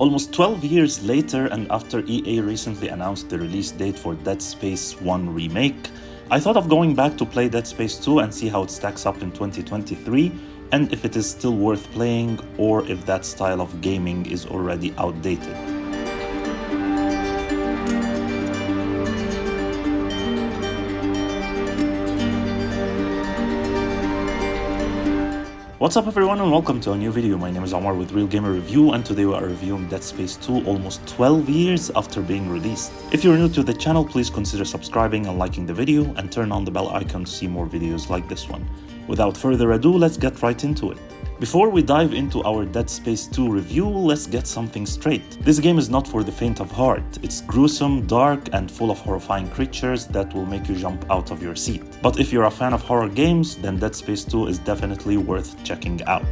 Almost 12 years later, and after EA recently announced the release date for Dead Space 1 Remake, I thought of going back to play Dead Space 2 and see how it stacks up in 2023, and if it is still worth playing or if that style of gaming is already outdated. What's up everyone and welcome to a new video. My name is Omar with Real Gamer Review, and today we are reviewing Dead Space 2 almost 12 years after being released. If you're new to the channel, please consider subscribing and liking the video and turn on the bell icon to see more videos like this one. Without further ado, let's get right into it. Before we dive into our Dead Space 2 review, let's get something straight. This game is not for the faint of heart. It's gruesome, dark, and full of horrifying creatures that will make you jump out of your seat. But if you're a fan of horror games, then Dead Space 2 is definitely worth checking out.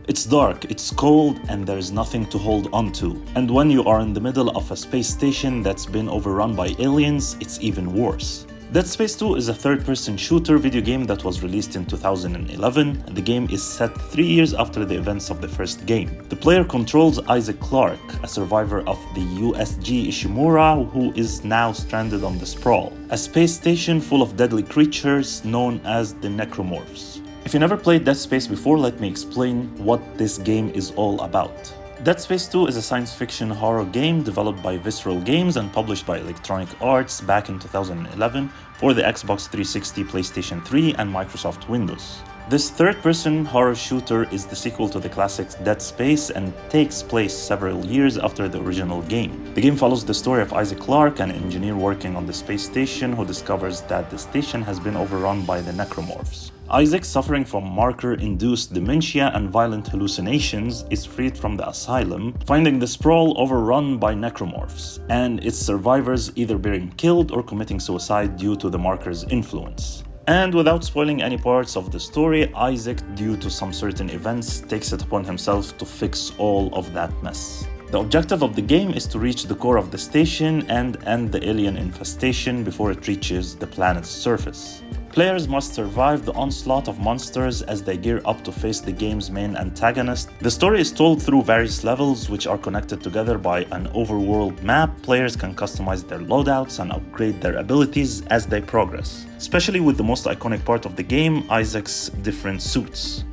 It's dark, it's cold, and there is nothing to hold on to. And when you are in the middle of a space station that's been overrun by aliens, it's even worse. Dead Space 2 is a third-person shooter video game that was released in 2011. The game is set 3 years after the events of the first game. The player controls Isaac Clarke, a survivor of the USG Ishimura who is now stranded on the Sprawl, a space station full of deadly creatures known as the Necromorphs. If you never played Dead Space before, let me explain what this game is all about. Dead Space 2 is a science fiction horror game developed by Visceral Games and published by Electronic Arts back in 2011 for the Xbox 360, PlayStation 3, and Microsoft Windows. This third-person horror shooter is the sequel to the classic Dead Space and takes place several years after the original game. The game follows the story of Isaac Clarke, an engineer working on the space station who discovers that the station has been overrun by the Necromorphs. Isaac, suffering from marker-induced dementia and violent hallucinations, is freed from the asylum, finding the Sprawl overrun by necromorphs, and its survivors either being killed or committing suicide due to the marker's influence. And without spoiling any parts of the story, Isaac, due to some certain events, takes it upon himself to fix all of that mess. The objective of the game is to reach the core of the station and end the alien infestation before it reaches the planet's surface. Players must survive the onslaught of monsters as they gear up to face the game's main antagonist. The story is told through various levels which are connected together by an overworld map. Players can customize their loadouts and upgrade their abilities as they progress, especially with the most iconic part of the game, Isaac's different suits.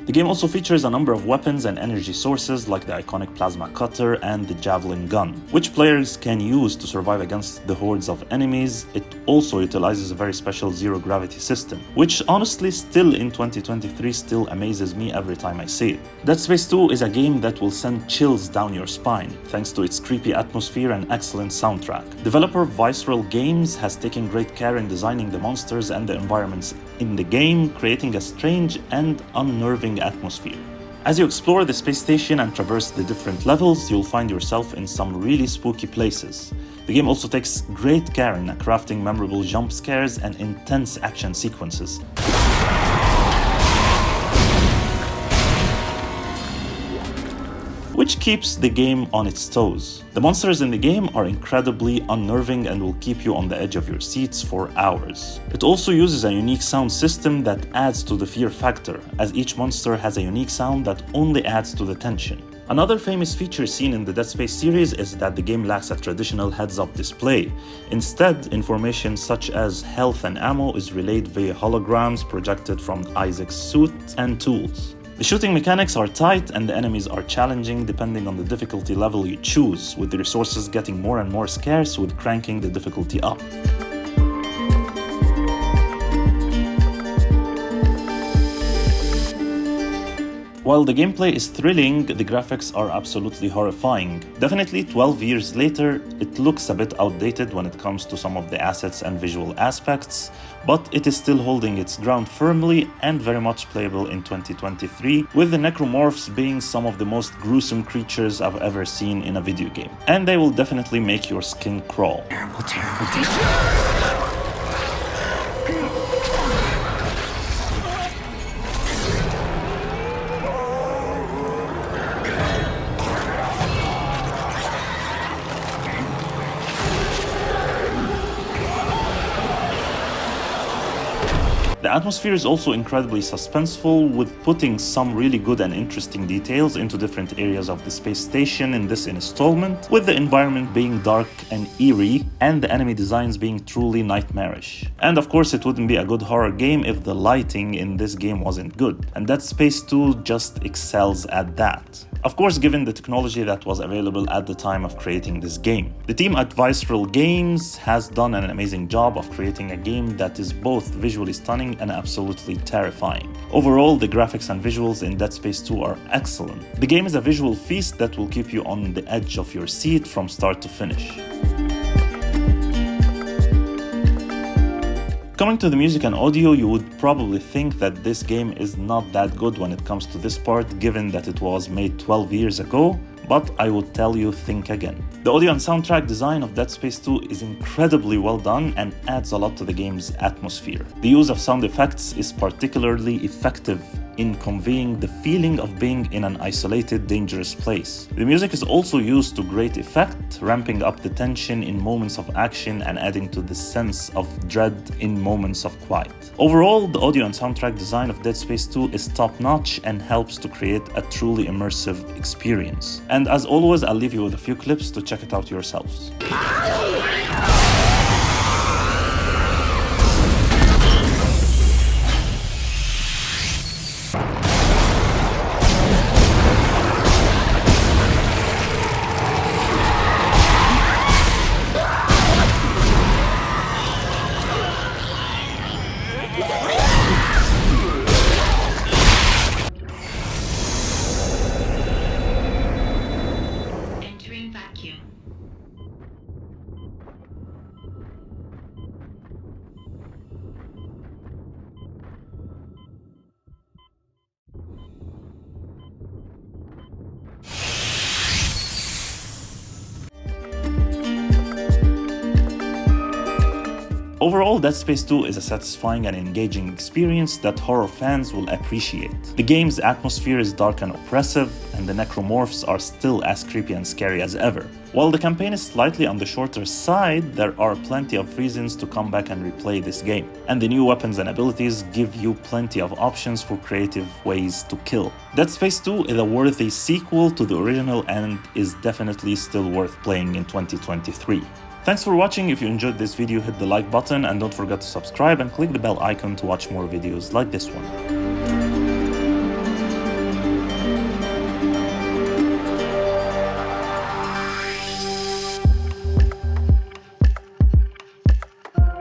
The game also features a number of weapons and energy sources like the iconic plasma cutter and the javelin gun, which players can use to survive against the hordes of enemies. It also utilizes a very special zero-gravity system, which honestly still in 2023 still amazes me every time I see it. Dead Space 2 is a game that will send chills down your spine, thanks to its creepy atmosphere and excellent soundtrack. Developer Visceral Games has taken great care in designing the monsters and the environments in the game, creating a strange and unnerving atmosphere. As you explore the space station and traverse the different levels, you'll find yourself in some really spooky places. The game also takes great care in crafting memorable jump scares and intense action sequences, which keeps the game on its toes. The monsters in the game are incredibly unnerving and will keep you on the edge of your seats for hours. It also uses a unique sound system that adds to the fear factor, as each monster has a unique sound that only adds to the tension. Another famous feature seen in the Dead Space series is that the game lacks a traditional heads-up display. Instead, information such as health and ammo is relayed via holograms projected from Isaac's suit and tools. The shooting mechanics are tight and the enemies are challenging depending on the difficulty level you choose, with the resources getting more and more scarce with cranking the difficulty up. While the gameplay is thrilling, the graphics are absolutely horrifying. Definitely 12 years later, it looks a bit outdated when it comes to some of the assets and visual aspects, but it is still holding its ground firmly and very much playable in 2023, with the necromorphs being some of the most gruesome creatures I've ever seen in a video game. And they will definitely make your skin crawl. Terrible, terrible, terrible. The atmosphere is also incredibly suspenseful, with putting some really good and interesting details into different areas of the space station in this installment, with the environment being dark and eerie, and the enemy designs being truly nightmarish. And of course, it wouldn't be a good horror game if the lighting in this game wasn't good, and Dead Space 2 just excels at that. Of course, given the technology that was available at the time of creating this game. The team at Visceral Games has done an amazing job of creating a game that is both visually stunning and absolutely terrifying. Overall, the graphics and visuals in Dead Space 2 are excellent. The game is a visual feast that will keep you on the edge of your seat from start to finish. Coming to the music and audio, you would probably think that this game is not that good when it comes to this part, given that it was made 12 years ago, but I would tell you, think again. The audio and soundtrack design of Dead Space 2 is incredibly well done and adds a lot to the game's atmosphere. The use of sound effects is particularly effective in conveying the feeling of being in an isolated, dangerous place. The music is also used to great effect, ramping up the tension in moments of action and adding to the sense of dread in moments of quiet. Overall, the audio and soundtrack design of Dead Space 2 is top-notch and helps to create a truly immersive experience. And as always, I'll leave you with a few clips to check it out yourselves. Overall, Dead Space 2 is a satisfying and engaging experience that horror fans will appreciate. The game's atmosphere is dark and oppressive, and the necromorphs are still as creepy and scary as ever. While the campaign is slightly on the shorter side, there are plenty of reasons to come back and replay this game. And the new weapons and abilities give you plenty of options for creative ways to kill. Dead Space 2 is a worthy sequel to the original and is definitely still worth playing in 2023. Thanks for watching. If you enjoyed this video, hit the like button and don't forget to subscribe and click the bell icon to watch more videos like this one.